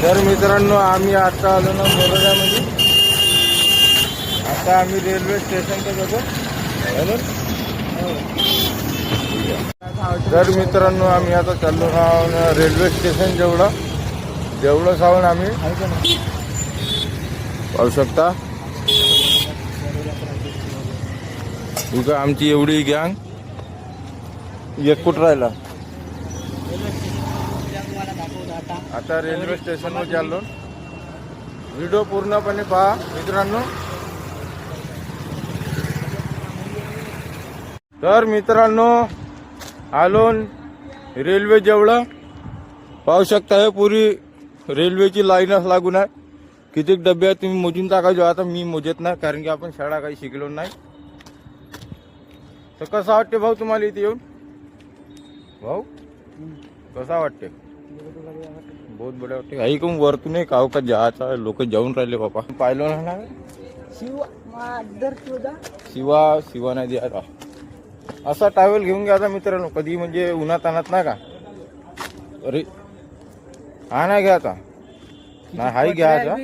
तर मित्रांनो आम्ही आता आलो ना मोरगामध्ये. आता आम्ही रेल्वे स्टेशनच्या जातो. तर मित्रांनो आम्ही आता चाललो ना रेल्वे स्टेशन जेवढं सावून आम्ही पाहू शकता. तुझं आमची एवढी गँग एक कुठं राहिला. आता रेल्वे स्टेशनवर चाललो. व्हिडिओ पूर्णपणे पहा मित्रांनो. तर मित्रांनो आलो रेल्वे जेवढं पाहू शकता. हे पुरी रेल्वेची लाईनच लागून आहे. किती डबे आहेत तुम्ही मोजून टाकायचो. आता मी मोजत नाही कारण की आपण शाळा काही शिकलो नाही. तर कसा वाटते भाऊ तुम्हाला इथे येऊन. भाऊ कसा वाटते. बहुत बढिया वाटते. ऐकून वरतून एक का जायचा लोक जाऊन राहिले बाबा. पाहिलं ना शिवा नाही द्या. असा टावेल घेऊन घ्यायचा मित्रांनो. कधी म्हणजे उन्हात आणत नाही का. अरे हा नाही घ्यायचा नाही हाही घ्यायचा.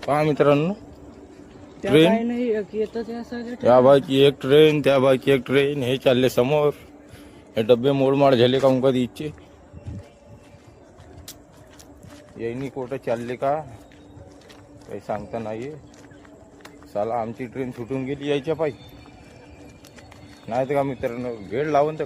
पहा मित्रांनो ट्रेन या बाईची एक ट्रेन त्या बाईची एक ट्रेन. हे चालले समोर. हे डबे मोडमाड झाले का कधी इच्छे यांनी कुठं चालले का काही सांगता नाहीये. साला आमची ट्रेन सुटून गेली यायच्या पायी. नाही तर का मित्रांनो वेळ लावून तर